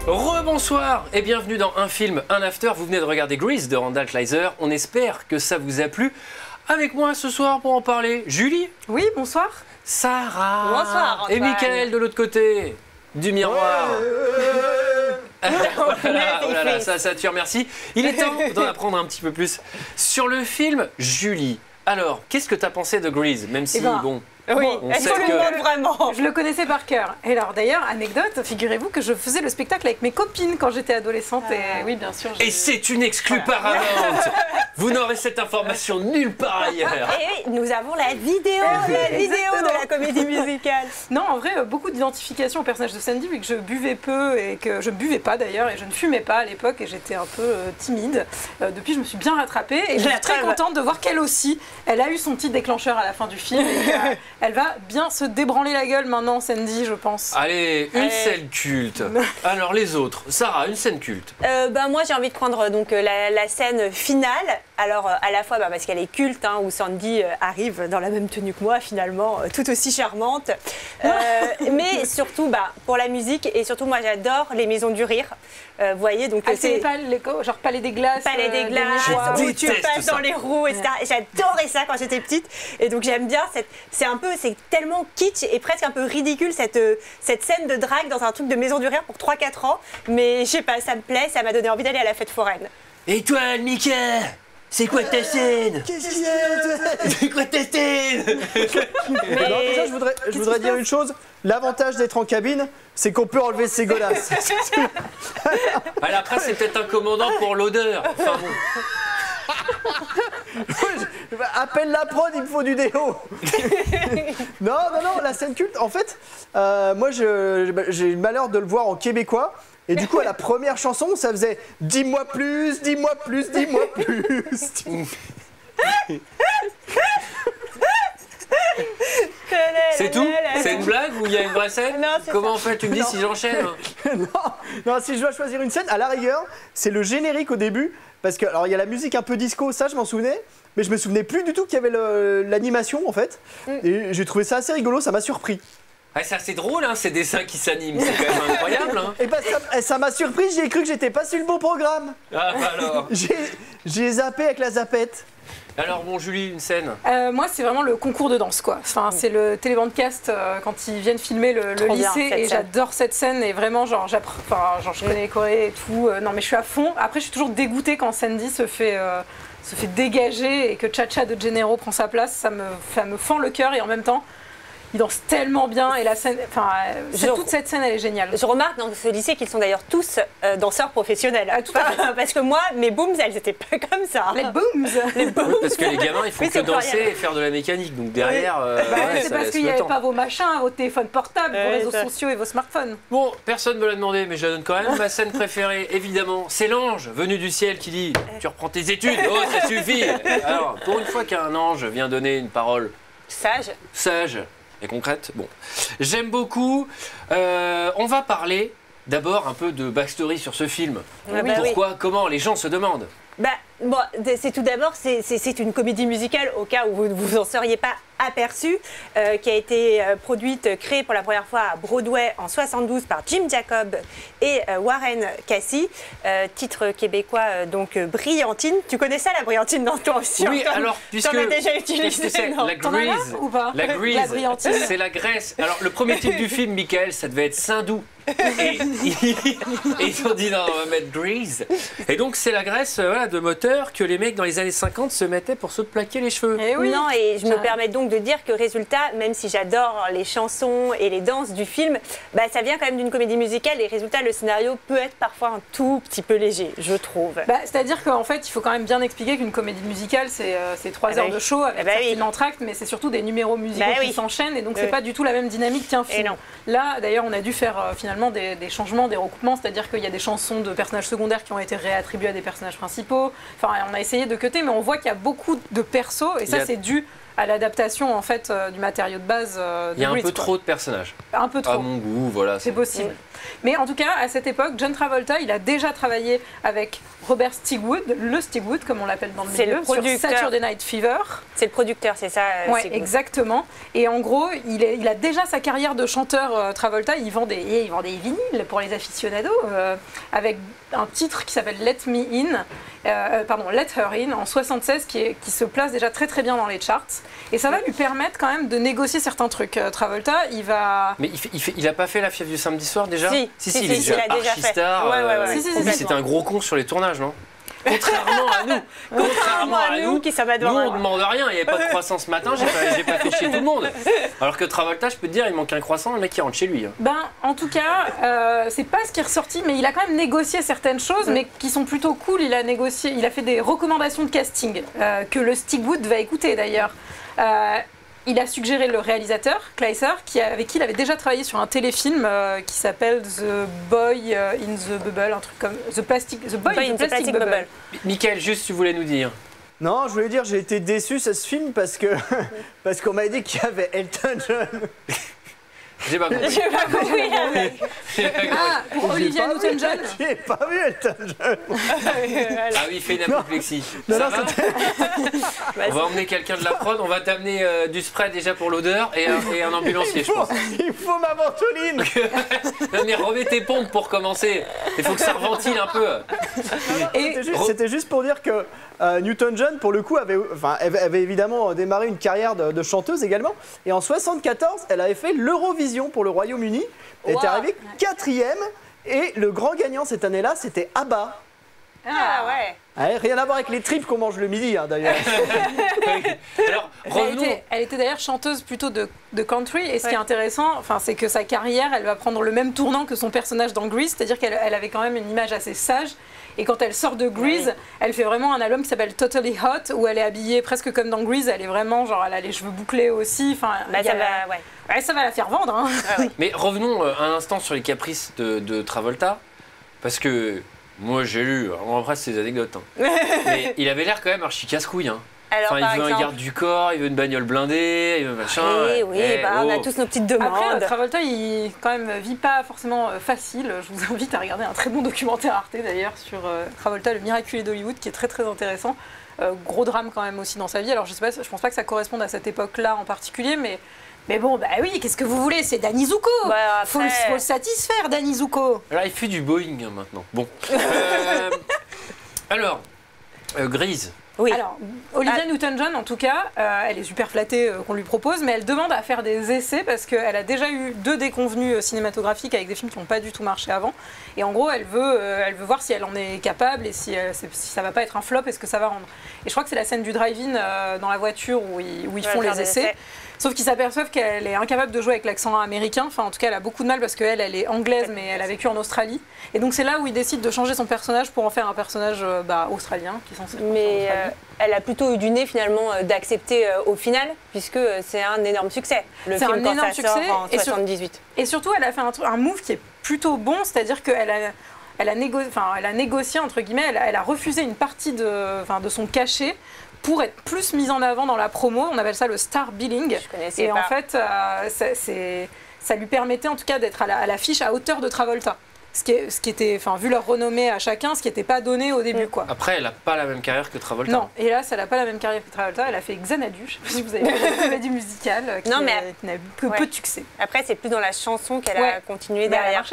Rebonsoir et bienvenue dans Un film, un after. Vous venez de regarder Grease de Randall Kleiser. On espère que ça vous a plu. Avec moi ce soir pour en parler, Julie. Oui, bonsoir. Sarah. Bonsoir, Antoine. Et Mickaël de l'autre côté du miroir. Voilà, ça tue, merci. Il est temps d'en apprendre un petit peu plus sur le film Julie. Alors, qu'est-ce que tu as pensé de Grease? Même si, bon... Oui, on est-ce sait qu'on le demande vraiment? Je le connaissais par cœur. Et alors d'ailleurs, anecdote, figurez-vous que je faisais le spectacle avec mes copines quand j'étais adolescente. Et oui, bien sûr. Et c'est une exclue Paramount. Vous n'aurez cette information nulle part ailleurs. Et nous avons la vidéo de la comédie musicale. Non, en vrai, beaucoup d'identification au personnage de Sandy, vu que je buvais peu et que je ne buvais pas d'ailleurs, et je ne fumais pas à l'époque, et j'étais un peu timide. Depuis, je me suis bien rattrapée, et je suis très contente de voir qu'elle aussi, elle a eu son petit déclencheur à la fin du film. Et elle va bien se débranler la gueule maintenant, Sandy, je pense. Allez, une scène culte. Alors les autres, Sarah, une scène culte. Moi, j'ai envie de prendre donc la scène finale. Alors à la fois parce qu'elle est culte, où Sandy arrive dans la même tenue que moi, finalement, tout aussi charmante. Mais surtout pour la musique, et surtout moi j'adore les maisons du rire. Vous voyez, donc c'est pas genre Palais des Glaces. Palais des Glaces, où tu passes dans les roues, etc. J'adorais ça quand j'étais petite. Et donc j'aime bien c'est tellement kitsch et presque un peu ridicule cette scène de drague dans un truc de maison du rire pour 3-4 ans. Mais je sais pas, ça me plaît, ça m'a donné envie d'aller à la fête foraine. Et toi, Mika, c'est quoi ta scène? Qu'est-ce qu'il y a? C'est quoi ta scène? Non, déjà, je voudrais dire une chose. L'avantage d'être en cabine, c'est qu'on peut enlever ses godasses. Après, c'est peut-être un commandant pour l'odeur. Enfin bon. Appelle la prod, il me faut du déo. Non, la scène culte, en fait, moi j'ai eu le malheur de le voir en québécois. Et du coup, à la première chanson, ça faisait « Dis-moi plus, dis-moi plus, dis-moi plus ». C'est tout? C'est une blague ou il y a une vraie scène? Non, comment on fait? Tu me dis si j'enchaîne? Non, si je dois choisir une scène, à la rigueur, c'est le générique au début. Parce que, alors, il y a la musique un peu disco, ça, je m'en souvenais. Mais je me souvenais plus du tout qu'il y avait l'animation, en fait. Et j'ai trouvé ça assez rigolo, ça m'a surpris. C'est assez drôle, ces dessins qui s'animent, c'est quand même incroyable. Et ça m'a surpris, j'ai cru que j'étais pas sur le bon programme. Ah, alors. J'ai zappé avec la zappette. Alors bon, Julie, une scène. Moi, c'est vraiment le concours de danse, quoi. Enfin, c'est le télébandcast quand ils viennent filmer le lycée, et j'adore cette scène. Et vraiment, je connais les chorés et tout. Non, mais je suis à fond. Après, je suis toujours dégoûtée quand Sandy se fait dégager et que Cha-Cha de Gennaro prend sa place. Ça me fend le cœur, et en même temps, ils dansent tellement bien, et la scène, toute cette scène, elle est géniale. Je remarque dans ce lycée qu'ils sont d'ailleurs tous danseurs professionnels. Tout à fait. Parce que moi, mes booms, elles étaient pas comme ça. Les booms. Oui, parce que les gamins, ils font que danser et faire de la mécanique. Donc derrière, c'est parce qu'il n'y avait pas vos machins, vos téléphones portables, vos réseaux sociaux et vos smartphones. Bon, personne ne me l'a demandé, mais je la donne quand même. Ma scène préférée, évidemment, c'est l'ange venu du ciel qui dit « Tu reprends tes études, oh ça suffit !» Alors, pour une fois qu'un ange vient donner une parole sage et concrète, bon, j'aime beaucoup. On va parler d'abord un peu de backstory sur ce film. Pourquoi, comment, les gens se demandent. C'est tout d'abord, c'est une comédie musicale, au cas où vous ne vous en seriez pas aperçu, qui a été créée pour la première fois à Broadway en 72 par Jim Jacob et Warren Cassie, titre québécois donc Brillantine. Tu connais ça, la Brillantine, dans toi aussi? Oui, alors, puisque... T'en as déjà utilisé, la Grease, ou pas? La Grease, c'est la Grèce. Alors, le premier titre du film, Michael, ça devait être Saint-Doux. Et ils ont dit non, on va mettre Grease. Et donc c'est la graisse de moteur que les mecs dans les années 50 se mettaient pour se plaquer les cheveux. Et oui. Non, et je me permets donc de dire que résultat, même si j'adore les chansons et les danses du film, ça vient quand même d'une comédie musicale, et résultat, le scénario peut être parfois un tout petit peu léger, je trouve. C'est-à-dire qu'en fait, il faut quand même bien expliquer qu'une comédie musicale, c'est 3 heures de show avec certaines entr'actes, mais c'est surtout des numéros musicaux qui s'enchaînent, et donc c'est pas du tout la même dynamique qu'un film. Là, d'ailleurs, on a dû faire finalement des changements, des recoupements, c'est-à-dire qu'il y a des chansons de personnages secondaires qui ont été réattribuées à des personnages principaux. Enfin, on a essayé de cutter, mais on voit qu'il y a beaucoup de persos, et ça, c'est dû à l'adaptation en fait du matériau de base. Il y a un peu trop de personnages. Un peu trop. À mon goût, voilà. C'est possible. Mais en tout cas, à cette époque, John Travolta, il a déjà travaillé avec Robert Stigwood, le Stigwood comme on l'appelle dans le milieu, sur Saturday Night Fever. C'est le producteur, c'est ça. Oui, exactement. Et en gros, il a déjà sa carrière de chanteur Travolta. Il vend des vinyles pour les aficionados avec un titre qui s'appelle Let Me In, Let Her In en 76 qui se place déjà très très bien dans les charts. Et ça va lui permettre quand même de négocier certains trucs. Travolta, il va... Mais il a pas fait La Fièvre du samedi soir déjà? Si, il est déjà archi-star. C'était un gros con sur les tournages, non? Contrairement à nous qui sommes adorables. Nous, on ne demande rien. Il n'y avait pas de croissant ce matin, j'ai pas fait chier tout le monde. Alors que Travolta, je peux te dire, il manque un croissant, le mec il rentre chez lui. En tout cas, c'est pas ce qui est ressorti, mais il a quand même négocié certaines choses, mais qui sont plutôt cool. Il a fait des recommandations de casting que le Stigwood va écouter d'ailleurs. Il a suggéré le réalisateur, Kleiser, avec qui il avait déjà travaillé sur un téléfilm qui s'appelle The Boy in the Bubble, un truc comme The Boy in the Plastic Bubble. Michael, juste tu voulais nous dire. Non, je voulais dire, j'ai été déçu ce film parce qu'on m'a dit qu'il y avait Elton John. J'ai pas compris. Pour Olivia Newton-John. J'ai pas vu Elton John. Ah oui, il fait une apoplexie. Ça va on va emmener quelqu'un de la prod, on va t'amener du spray déjà pour l'odeur et un ambulancier, je pense. Il faut ma ventoline. Non mais remets tes pompes pour commencer. Il faut que ça reventile un peu. C'était juste pour dire que Newton-John, pour le coup, avait évidemment démarré une carrière de chanteuse également. Et en 1974, elle avait fait l'Eurovision pour le Royaume-Uni. Elle était arrivée 4e. Et le grand gagnant cette année-là, c'était ABBA. Ah ouais. Rien à voir avec les tripes qu'on mange le midi, d'ailleurs. Alors, revenons. Elle était d'ailleurs chanteuse plutôt de country. Et ce qui est intéressant, c'est que sa carrière, elle va prendre le même tournant que son personnage dans Grease. C'est-à-dire qu'elle avait quand même une image assez sage. Et quand elle sort de Grease, elle fait vraiment un album qui s'appelle Totally Hot, où elle est habillée presque comme dans Grease. Elle est vraiment, elle a les cheveux bouclés aussi. Ça va la faire vendre. Hein. Mais revenons un instant sur les caprices de Travolta. Parce que moi, j'ai lu, en vrai, c'est des anecdotes. Mais il avait l'air quand même archi casse-couille. Alors, il veut un garde du corps, il veut une bagnole blindée, il veut machin. On a tous nos petites demandes. Après, Travolta, il quand même vit pas forcément facile. Je vous invite à regarder un très bon documentaire Arte d'ailleurs sur Travolta, le miraculé d'Hollywood, qui est très très intéressant. Gros drame quand même aussi dans sa vie. Alors je pense pas que ça corresponde à cette époque-là en particulier, mais bon, oui, qu'est-ce que vous voulez? C'est Danny Zuko. Faut le satisfaire, Danny Zuko. Alors il fait du Boeing maintenant. Bon. Alors, Grease. Oui. Alors, Olivia Newton-John, en tout cas, elle est super flattée qu'on lui propose, mais elle demande à faire des essais parce qu'elle a déjà eu 2 déconvenues cinématographiques avec des films qui n'ont pas du tout marché avant. Et en gros, elle veut voir si elle en est capable et si ça va pas être un flop et ce que ça va rendre. Et je crois que c'est la scène du drive-in dans la voiture où ils font les essais. Sauf qu'ils s'aperçoivent qu'elle est incapable de jouer avec l'accent américain. Enfin, en tout cas, elle a beaucoup de mal parce qu'elle est anglaise, mais elle a vécu en Australie. Et donc, c'est là où ils décident de changer son personnage pour en faire un personnage australien, qui est censé être en Australie. Elle a plutôt eu du nez, finalement, d'accepter au final, puisque c'est un énorme succès. Le film, quand ça sort en 78. Et surtout, elle a fait un move qui est plutôt bon, c'est-à-dire qu'elle a négocié, entre guillemets, elle a refusé une partie de son cachet pour être plus mise en avant dans la promo. On appelle ça le star billing. Et en fait, ça lui permettait en tout cas d'être à l'affiche à hauteur de Travolta. Ce qui était, vu leur renommée à chacun, ce qui n'était pas donné au début. Quoi. Après, elle n'a pas la même carrière que Travolta. Non, hélas, elle n'a pas la même carrière que Travolta. Elle a fait Xanadu, je ne sais pas si vous avez vu une comédie musicale qui n'a eu que peu de succès. Après, c'est plus dans la chanson qu'elle a continué derrière.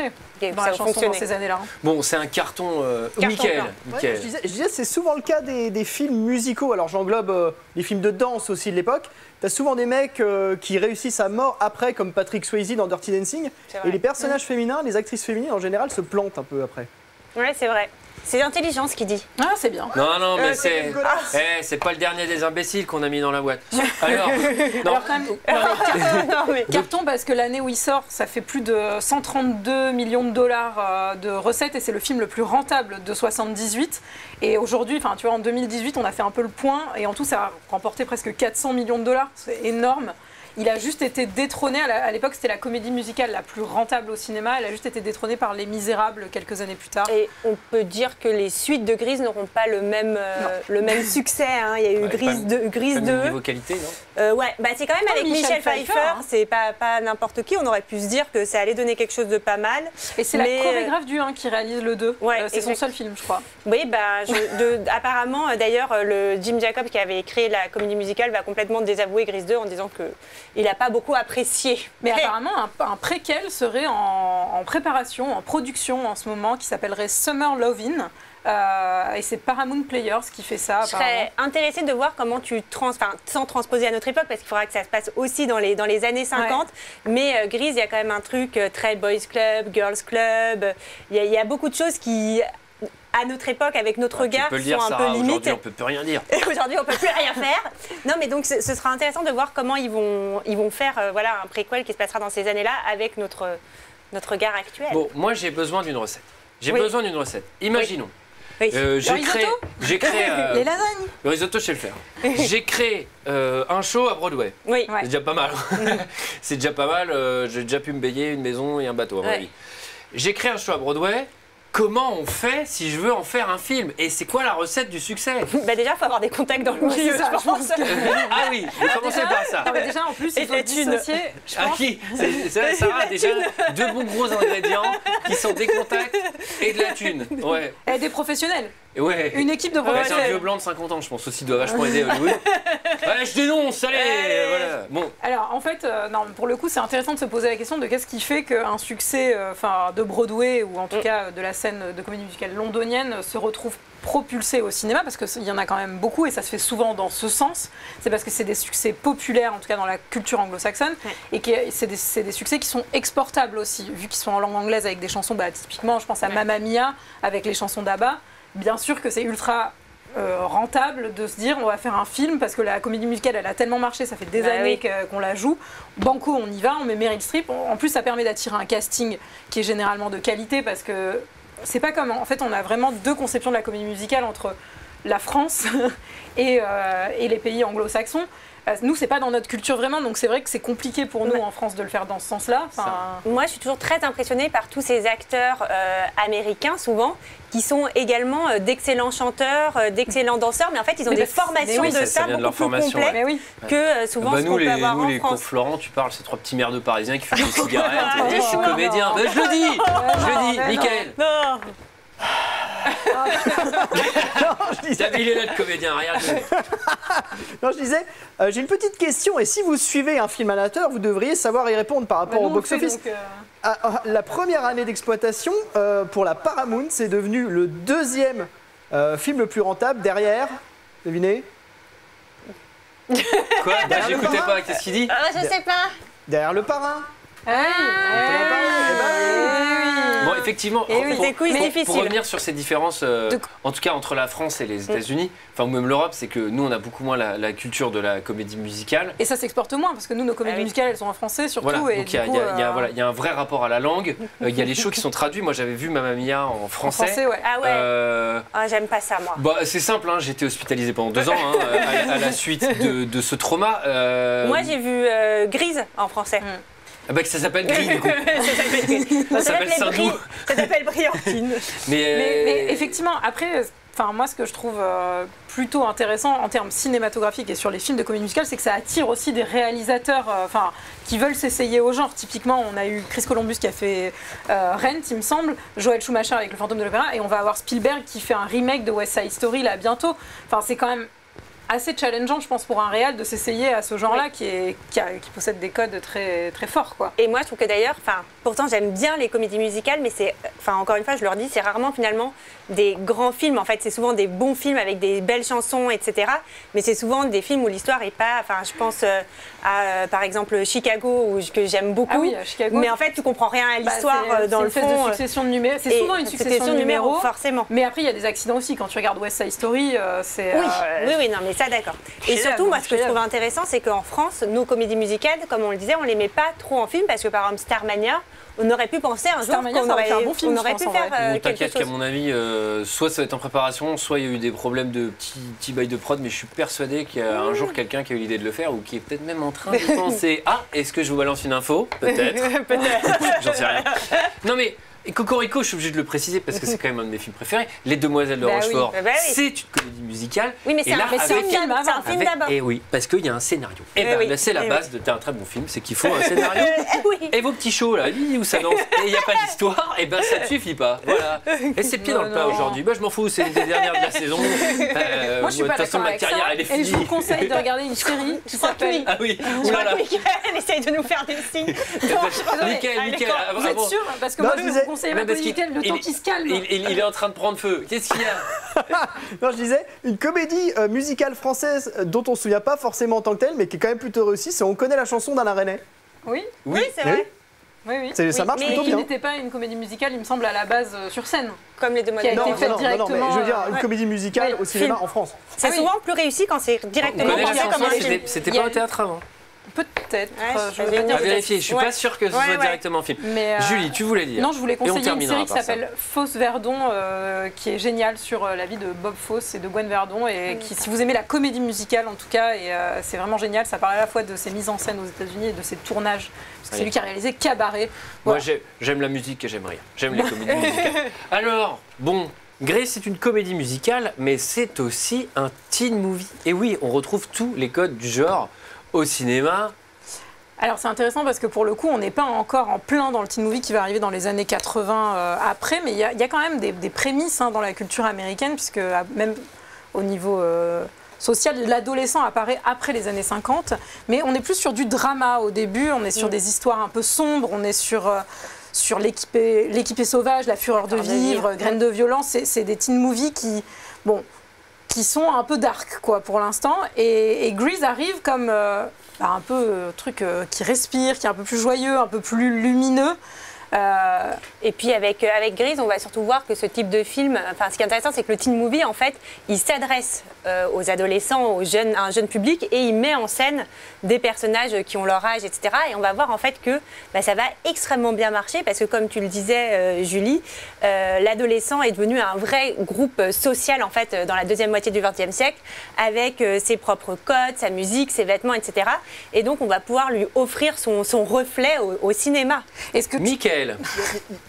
Dans la chanson dans ces années-là. Bon, c'est un carton. Michael. Je disais, c'est souvent le cas des films musicaux. Alors, j'englobe les films de danse aussi de l'époque. T'as souvent des mecs qui réussissent à mort après, comme Patrick Swayze dans Dirty Dancing. Et les personnages féminins, les actrices féminines en général, se plantent un peu après. Ouais, c'est vrai. C'est l'intelligence qui dit. Ah, c'est bien. Non, mais c'est pas le dernier des imbéciles qu'on a mis dans la boîte. Alors quand même, carton parce que l'année où il sort, ça fait plus de 132 millions de dollars de recettes et c'est le film le plus rentable de 78. Et aujourd'hui, tu vois, en 2018, on a fait un peu le point et en tout, ça a remporté presque 400 millions de dollars. C'est énorme. il a juste été détrôné. À l'époque, c'était la comédie musicale la plus rentable au cinéma. Elle a juste été détrônée par Les Misérables quelques années plus tard. Et on peut dire que les suites de Grease n'auront pas le même succès. Hein. Il y a eu Grease 2. Niveau qualité, non Ouais, bah, c'est quand même avec Michel Pfeiffer. Hein. C'est pas n'importe qui. On aurait pu se dire que ça allait donner quelque chose de pas mal. Et c'est la chorégraphe du 1 qui réalise le 2. Ouais, c'est son seul film, je crois. Oui, bah, apparemment, d'ailleurs, le Jim Jacobs qui avait créé la comédie musicale va complètement désavouer Grease 2 en disant qu'il n'a pas beaucoup apprécié. Mais apparemment, un préquel serait en préparation, en production en ce moment, qui s'appellerait Summer Lovin'. Et c'est Paramount Players qui fait ça. Je serais intéressée de voir comment sans transposer à notre époque, parce qu'il faudra que ça se passe aussi dans les années 50. Mais Grease, il y a quand même un truc très Boys Club, Girls Club. Il y a beaucoup de choses qui, à notre époque, avec notre regard, sont un peu limites. Aujourd'hui, on peut plus rien dire. Aujourd'hui, on peut plus rien faire. Non, mais donc, ce sera intéressant de voir comment ils vont faire un préquel qui se passera dans ces années-là avec notre regard actuel. Bon, moi, j'ai besoin d'une recette. Imaginons. Oui. J'ai créé les lasagnes. Le risotto, je sais le faire. J'ai créé un show à Broadway. Oui. C'est déjà pas mal. C'est déjà pas mal. J'ai déjà pu me payer une maison et un bateau, à mon avis. J'ai créé un show à Broadway. Comment on fait si je veux en faire un film? Et c'est quoi la recette du succès? Bah déjà, il faut avoir des contacts dans le milieu, je pense. Ah oui, vous commencez par ça. Déjà, en plus, il faut dissocier. Qui Sarah a déjà deux bons gros ingrédients qui sont des contacts et de la thune. Ouais. Et des professionnels. Ouais. Une équipe de C'est un professionnels. vieux blanc de 50 ans, je pense aussi, doit vachement aider Hollywood. Ouais, je dénonce, allez, voilà. Bon. Alors, en fait, non, pour le coup, c'est intéressant de se poser la question de qu'est-ce qui fait qu'un succès de Broadway, ou en tout cas de la scène de comédie musicale londonienne, se retrouve propulsé au cinéma, parce qu'il y en a quand même beaucoup, et ça se fait souvent dans ce sens. C'est parce que c'est des succès populaires, en tout cas dans la culture anglo-saxonne, et que c'est des succès qui sont exportables aussi, vu qu'ils sont en langue anglaise avec des chansons, typiquement, je pense à Mamma Mia, avec les chansons d'ABBA. Bien sûr que c'est ultra rentable de se dire on va faire un film parce que la comédie musicale elle a tellement marché, ça fait des années qu'on la joue. Banco, on y va, on met Meryl Streep. En plus, ça permet d'attirer un casting qui est généralement de qualité parce que c'est pas comme. En fait, on a vraiment deux conceptions de la comédie musicale entre la France et les pays anglo-saxons. Nous, c'est pas dans notre culture vraiment, donc c'est vrai que c'est compliqué pour nous en France de le faire dans ce sens-là. Moi, je suis toujours très impressionnée par tous ces acteurs américains, souvent, qui sont également d'excellents chanteurs, d'excellents danseurs, mais en fait, ils ont des formations de ça beaucoup plus complètes que souvent ce qu'on peut avoir en France. Les cours Florent, tu parles, c'est trois petits merdeux parisiens qui fument des cigarettes. Je suis comédien. Je le dis, Mickaël. Non. Il est là le comédien, regarde. Non, je disais, j'ai une petite question, et si vous suivez un film amateur, vous devriez savoir y répondre par rapport au box-office. La première année d'exploitation pour la Paramount, c'est devenu le deuxième film le plus rentable derrière, devinez? Quoi? J'écoutais pas, qu'est-ce qu'il dit? Je sais pas. Derrière Le Parrain. Bon, effectivement, pour revenir sur ces différences, en tout cas entre la France et les États-Unis, enfin ou même l'Europe, c'est que nous on a beaucoup moins la culture de la comédie musicale. Et ça s'exporte moins parce que nous nos comédies musicales elles sont en français surtout. Voilà. Et donc il y a un vrai rapport à la langue. Il y a les shows qui sont traduits. Moi j'avais vu Mamma Mia en français. En français, ouais. Ah ouais. J'aime pas ça moi. Bah, c'est simple, hein, j'ai été hospitalisé pendant 2 ans à la suite de ce trauma. Moi j'ai vu Grease en français. Ah bah que ça s'appelle Gris du coup. Ça s'appelle Brillantine. Mais effectivement, après, moi ce que je trouve plutôt intéressant en termes cinématographiques et sur les films de comédie musicale, c'est que ça attire aussi des réalisateurs qui veulent s'essayer au genre. Typiquement, on a eu Chris Columbus qui a fait Rent, il me semble, Joel Schumacher avec Le Fantôme de l'Opéra, et on va avoir Spielberg qui fait un remake de West Side Story là bientôt. C'est quand même assez challengeant, je pense, pour un réal de s'essayer à ce genre-là qui possède des codes très, très forts, quoi. Et moi, je trouve que d'ailleurs, pourtant j'aime bien les comédies musicales, mais c'est, encore une fois, je leur dis, c'est rarement finalement des grands films. En fait, c'est souvent des bons films avec des belles chansons, etc. Mais c'est souvent des films où l'histoire est pas. Je pense à, par exemple, Chicago, que j'aime beaucoup. Ah oui, Chicago. Mais en fait, tu comprends rien à l'histoire dans le fond. C'est une espèce de succession de numéros. C'est souvent une succession de numéros, forcément. Mais après, il y a des accidents aussi. Quand tu regardes West Side Story, c'est. Oui, non, mais ça, d'accord. Et surtout, moi, ce que je trouve intéressant, c'est qu'en France, nos comédies musicales, comme on le disait, on les met pas trop en film parce que, par exemple, Starmania, on aurait pu penser un jour qu'on aurait fait un bon film, on aurait pu faire T'inquiète qu'à mon avis, soit ça va être en préparation, soit il y a eu des problèmes de petits bails de prod, mais je suis persuadé qu'il y a un jour quelqu'un qui a eu l'idée de le faire ou qui est peut-être même en train de penser « Ah, est-ce que je vous balance une info ?» Peut-être. Peut-être. J'en sais rien. Non mais... Et Cocorico, je suis obligé de le préciser parce que c'est quand même un de mes films préférés. Les Demoiselles de Rochefort, c'est une comédie musicale. Oui, mais c'est un film d'abord. Et oui, parce qu'il y a un scénario. Et bien, c'est la base de un très bon film, c'est qu'il faut un scénario. Et vos petits shows là, où ça danse, et il n'y a pas d'histoire, et ben ça ne suffit pas. Voilà. Et c'est pied dans le plat aujourd'hui. Bah, je m'en fous, c'est les dernières de la saison. Moi, je suis pas d'accord avec ça. Elle est finie. Et je vous conseille de regarder une série qui s'appelle. Ah oui. Je crois que Mickaël essaye de nous faire des signes. Mickaël, vous êtes sûr? Parce que moi, je vous conseille ma politique, le temps qui se calme. Il est en train de prendre feu. Qu'est-ce qu'il y a? Non, je disais, une comédie musicale française dont on ne se souvient pas forcément en tant que telle, mais qui est quand même plutôt réussie, c'est On connaît la chanson d'Alain Resnais. Oui, c'est vrai. Oui. Ça marche plutôt bien. Mais qui n'était pas une comédie musicale, il me semble, à la base sur scène. Comme les Demoiselles. Qui a été faite directement. Non, mais je veux dire, une comédie musicale au cinéma en France. C'est souvent plus réussi quand c'est directement pensé comme un film. C'était pas un théâtre avant. Peut-être. Je vais à vérifier. Je suis pas sûr que ce soit directement un film. Mais Julie, tu voulais dire? Non, je voulais conseiller une série qui s'appelle Fosse Verdon, qui est géniale sur la vie de Bob Fosse et de Gwen Verdon, et qui, si vous aimez la comédie musicale en tout cas, et c'est vraiment génial. Ça parle à la fois de ses mises en scène aux États-Unis et de ses tournages, parce que c'est lui qui a réalisé Cabaret. Moi, j'aime la musique et j'aime rien. J'aime les comédies musicales. Alors, bon. Grace, c'est une comédie musicale, mais c'est aussi un teen movie. Et oui, on retrouve tous les codes du genre au cinéma. Alors c'est intéressant parce que pour le coup, on n'est pas encore en plein dans le teen movie qui va arriver dans les années 80 après, mais il y a quand même des prémices dans la culture américaine, puisque même au niveau social, l'adolescent apparaît après les années 50, mais on est plus sur du drama au début, on est sur des histoires un peu sombres, on est sur l'équipée sauvage, la fureur de vivre, graines de violence, c'est des teen movies qui sont un peu dark quoi pour l'instant, et Grease arrive comme un peu truc qui respire, qui est un peu plus joyeux, un peu plus lumineux. Et puis avec Grease, on va surtout voir que ce type de film, enfin ce qui est intéressant, c'est que le teen movie, en fait, il s'adresse aux adolescents, à un jeune public, et il met en scène des personnages qui ont leur âge, etc. Et on va voir en fait que ça va extrêmement bien marcher, parce que comme tu le disais, Julie, l'adolescent est devenu un vrai groupe social en fait dans la deuxième moitié du XXe siècle, avec ses propres codes, sa musique, ses vêtements, etc. Et donc on va pouvoir lui offrir son reflet au cinéma. Est-ce que Michael.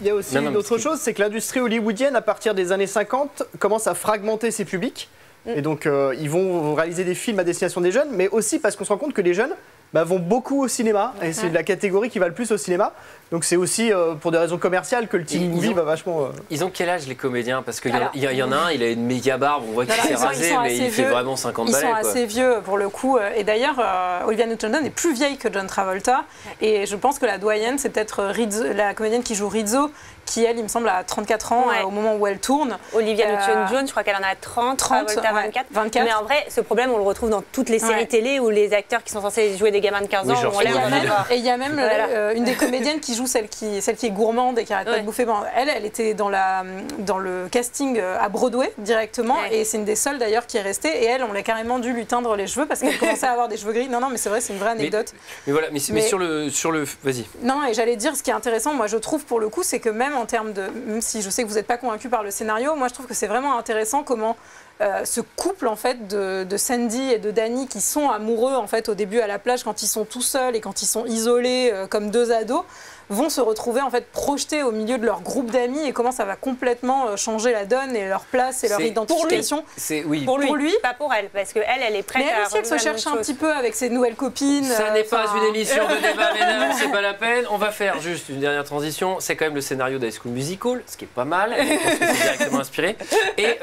Il y a aussi une autre chose, c'est que l'industrie hollywoodienne, à partir des années 50, commence à fragmenter ses publics. Et donc, ils vont réaliser des films à destination des jeunes, mais aussi parce qu'on se rend compte que les jeunes vont beaucoup au cinéma, et c'est la catégorie qui va le plus au cinéma. Donc c'est aussi pour des raisons commerciales que le teen movie va vachement... Ils ont quel âge les comédiens? Parce qu'il y en a un, il a une méga barbe, on voit qu'il s'est rasé, mais il fait vraiment 50 balais. Ils sont assez vieux pour le coup. Et d'ailleurs, Olivia Newton-John est plus vieille que John Travolta. Et je pense que la doyenne, c'est peut-être la comédienne qui joue Rizzo, qui elle, il me semble, a 34 ans au moment où elle tourne. Olivia Newton-John, je crois qu'elle en a 30, Travolta 24. Mais en vrai, ce problème, on le retrouve dans toutes les séries télé où les acteurs qui sont censés jouer des gamins de 15 ans ont l'air et il y a même une des comédiennes qui joue celle qui est gourmande et qui arrête pas de bouffer. Bon, elle était dans le casting à Broadway directement, et c'est une des seules d'ailleurs qui est restée, et elle, on l'a carrément dû lui teindre les cheveux parce qu'elle commençait à avoir des cheveux gris. Non, mais c'est vrai, c'est une vraie anecdote. Mais voilà, mais sur le vas-y. Non, et j'allais dire, ce qui est intéressant, moi je trouve pour le coup, c'est que même en termes de, même si je sais que vous n'êtes pas convaincus par le scénario, moi je trouve que c'est vraiment intéressant comment ce couple en fait de Sandy et de Danny, qui sont amoureux en fait au début à la plage quand ils sont tout seuls et quand ils sont isolés comme deux ados, vont se retrouver en fait projetés au milieu de leur groupe d'amis, et comment ça va complètement changer la donne et leur place et leur identification. Pour lui, pas pour elle, parce que elle est prête à... Mais elle se cherche un petit peu avec ses nouvelles copines. Ça n'est pas une émission de débat, mesdames, c'est pas la peine. On va faire juste une dernière transition. C'est quand même le scénario d'High School Musical, ce qui est pas mal. Je pense que c'est directement inspiré. Et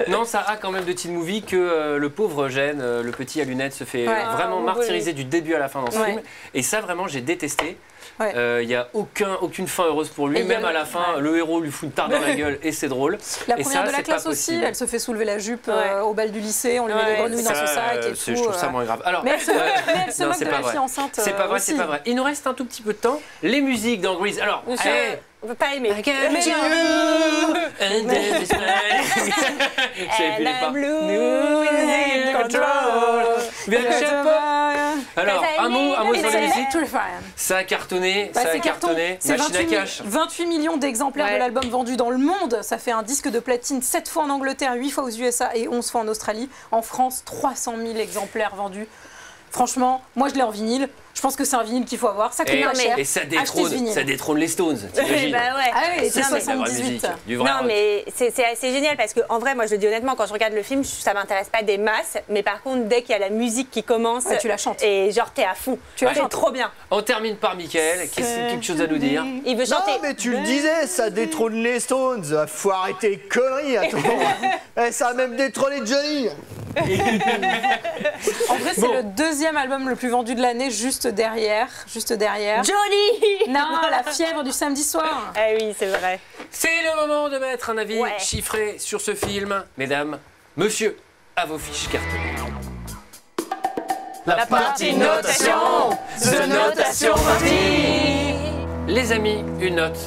non, ça a quand même de teen movie que le pauvre Eugène, le petit à lunettes, se fait vraiment martyriser du début à la fin dans ce film. Et ça, vraiment, j'ai détesté. Il n'y a aucune fin heureuse pour lui, même à la fin, le héros lui fout une tarte dans la gueule et c'est drôle. La première de la classe aussi, elle se fait soulever la jupe au bal du lycée, on lui met des grenouilles dans son sac et tout. Je trouve ça moins grave. Alors, mais elle se moque de la fille enceinte. C'est pas vrai, c'est pas vrai. Il nous reste un tout petit peu de temps. Les musiques dans Grease. Alors, On peut pas aimer. I can you and then this man. And I'm losing control. Alors, un mot sur la musique. Terrifying. Ça a cartonné, Bah, ça a c'est carton. cartonné. C'est Machine à cash. 28 millions d'exemplaires de l'album vendus dans le monde. Ça fait un disque de platine 7 fois en Angleterre, 8 fois aux USA et 11 fois en Australie. En France, 300 000 exemplaires vendus. Franchement, moi je l'ai en vinyle. Je pense que c'est un vinyle qu'il faut avoir. Ça coûte pas cher. Et ça Achetez ce vinyle. détrône les Stones, t'imagines? Bah ouais. Ah oui, c'est Ça, c'est de la vraie 78. musique, du vrai Non, rock. mais c'est assez génial parce que en vrai, moi je le dis honnêtement, quand je regarde le film, ça m'intéresse pas des masses, mais par contre, dès qu'il y a la musique qui commence, Ouais, tu la chantes. et genre t'es à fond. Tu la C'est chantes. trop bien. On termine par Mickaël. Quelque chose à nous dire? Il veut chanter. Non, mais tu le disais, ça détrône les Stones. Faut arrêter les conneries, attends. Ça a même détrôné Johnny. En vrai, c'est le deuxième album le plus vendu de l'année, juste derrière. Johnny. Non, La fièvre du samedi soir. Ah oui, c'est vrai. C'est le moment de mettre un avis Ouais. chiffré sur ce film. Mesdames, monsieur, à vos fiches cartonnées. La partie notation, The Notation Party. Les amis, une note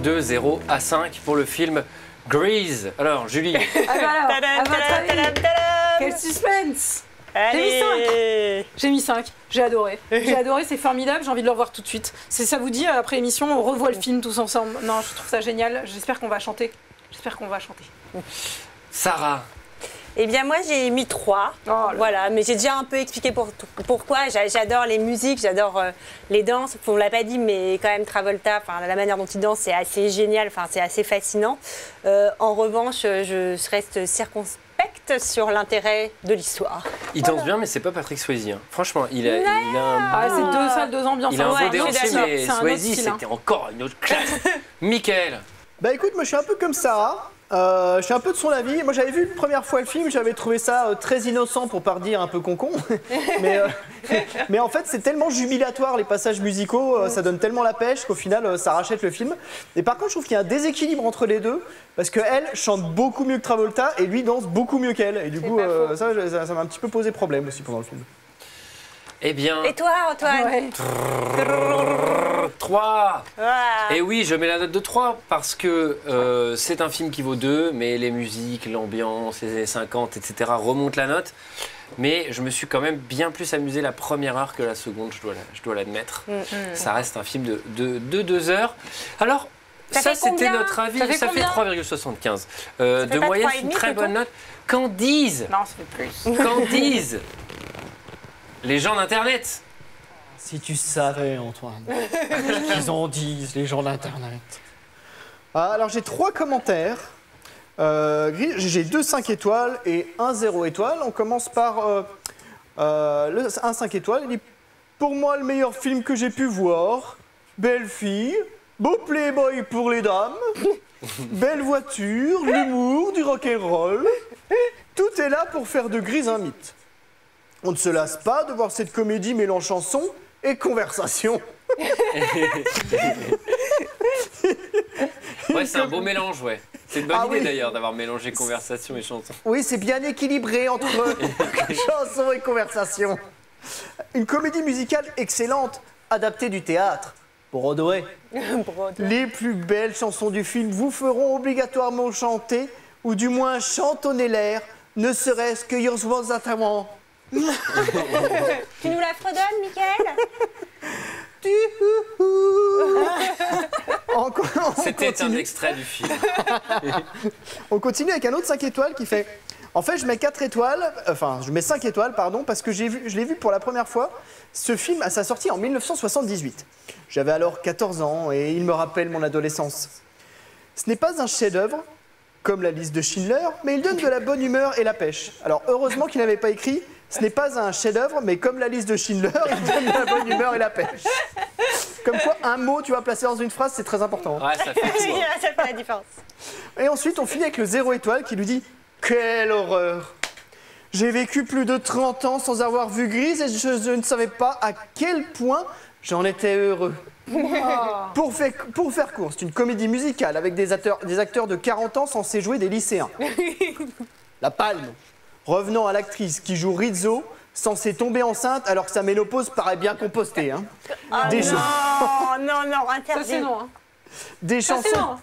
de 0 à 5 pour le film Grease. Alors, Julie, Ah bah alors, Tadam, à votre tadam, tadam, avis, tadam. quel suspense. Allez. J'ai mis 5, j'ai adoré. J'ai adoré, c'est formidable, j'ai envie de le revoir tout de suite. Ça vous dit, après l'émission, on revoit le film tous ensemble. Non, je trouve ça génial, j'espère qu'on va chanter. Sarah, Eh bien, moi, j'ai mis 3. Oh là Voilà, mais j'ai déjà un peu expliqué pourquoi. J'adore les musiques, j'adore les danses. On ne l'a pas dit, mais quand même, Travolta, la manière dont il danse, c'est assez génial, c'est assez fascinant. En revanche, je reste circonspecte sur l'intérêt de l'histoire. il danse bien, mais c'est pas Patrick Swayze. Hein. Franchement, il a Ah, c'est deux salles, deux ambiances. il a un Ouais, beau je suis déhanché, d'accord. mais C'est un autre Swayze, style, hein. c'était encore une autre classe. Mickaël, Bah écoute, moi je suis un peu comme Sarah. Je suis un peu de son avis. Moi j'avais vu la première fois le film, j'avais trouvé ça très innocent pour pas dire un peu concon. mais en fait c'est tellement jubilatoire les passages musicaux, ça donne tellement la pêche qu'au final ça rachète le film. Et par contre je trouve qu'il y a un déséquilibre entre les deux parce qu'elle chante beaucoup mieux que Travolta et lui danse beaucoup mieux qu'elle. Et du coup pas faux. ça m'a un petit peu posé problème aussi pendant le film. eh bien, Et toi, Antoine? Ouais. 3. Ah. Et oui, je mets la note de 3 parce que c'est un film qui vaut 2, mais les musiques, l'ambiance, les années 50, etc. remontent la note. Mais je me suis quand même bien plus amusé la première heure que la seconde, je dois l'admettre. Ça reste un film de 2 heures. Alors, Ça ça fait c'était combien? notre avis. Ça fait Ça fait combien 3,75. fait De pas moyenne, 3,5 c'est une très plutôt bonne note. Qu'en disent, Non, ça fait plus. les gens d'Internet? Si tu savais, Antoine, ce qu'ils en disent, les gens d'Internet. Alors, j'ai 3 commentaires. J'ai 2 5 étoiles et 1 0 étoile. On commence par un 5 étoiles. Il dit « Pour moi, le meilleur film que j'ai pu voir. Belle fille, beau playboy pour les dames, belle voiture, l'humour, du rock'n'roll. Tout est là pour faire de Grease un mythe. On ne se lasse pas de voir cette comédie mêlant chanson et conversation. » Ouais, c'est un beau mélange, ouais. C'est une bonne Ah idée oui. d'ailleurs d'avoir mélangé conversation et chanson. Oui, c'est bien équilibré entre chanson et conversation. Une comédie musicale excellente, adaptée du théâtre. Broadway. Les plus belles chansons du film vous feront obligatoirement chanter, ou du moins chantonner l'air, ne serait-ce que Yours Was That I Want. Tu nous la fredonnes, Mickaël? C'était un extrait du film. On continue avec un autre 5 étoiles qui fait... En fait, je mets 4 étoiles, enfin, je mets 5 étoiles, pardon, parce que je l'ai vu pour la première fois, ce film à sa sortie en 1978. J'avais alors 14 ans et il me rappelle mon adolescence. Ce n'est pas un chef-d'œuvre, comme la liste de Schindler, mais il donne de la bonne humeur et la pêche. Alors, heureusement qu'il n'avait pas écrit « Ce n'est pas un chef-d'œuvre, mais comme la liste de Schindler, il donne de la bonne humeur et la pêche. » Comme quoi, un mot, tu vas placer dans une phrase, c'est très important. Ouais, ça fait tout. Hein. Ça fait la différence. Et ensuite, on finit avec le 0 étoile qui lui dit « Quelle horreur ! J'ai vécu plus de 30 ans sans avoir vu Grease et je ne savais pas à quel point j'en étais heureux. » Pour faire court, c'est une comédie musicale avec des acteurs de 40 ans censés jouer des lycéens. La Palme, revenant à l'actrice qui joue Rizzo, censée tomber enceinte alors que sa ménopause paraît bien compostée. Hein. Oh Des non, non, Ça, interdit. c'est non. Hein. Des chansons,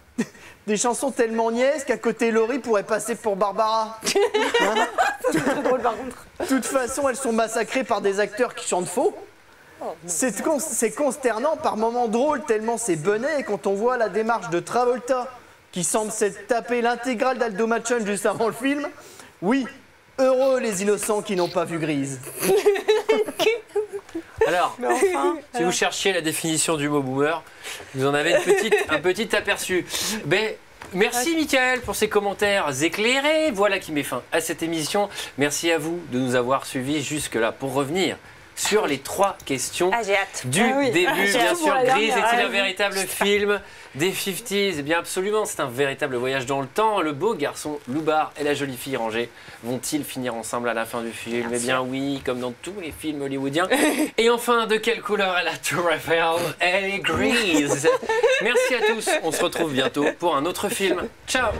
des chansons tellement niaises qu'à côté Laurie pourrait passer pour Barbara. Hein? C'est drôle par contre. De toute façon, elles sont massacrées par des acteurs qui chantent faux. C'est consternant, par moments drôle, tellement c'est benet quand on voit la démarche de Travolta, qui semble s'être tapé l'intégrale d'Aldo Machon juste avant le film. Oui, heureux les innocents qui n'ont pas vu Grise. Alors, si vous cherchiez la définition du mot boomer, vous en avez un petit aperçu. Ben, merci Mickaël pour ces commentaires éclairés. Voilà qui met fin à cette émission. Merci à vous de nous avoir suivis jusque-là. Pour revenir sur les 3 questions du début. Bien sûr, Grise est-il un véritable film des 50s? Eh bien absolument, c'est un véritable voyage dans le temps. Le beau garçon Loubar et la jolie fille Rangée vont-ils finir ensemble à la fin du film? Eh bien oui, comme dans tous les films hollywoodiens. Et enfin, de quelle couleur est la Tour Eiffel? Elle est grise. Merci à tous, on se retrouve bientôt pour un autre film. Ciao.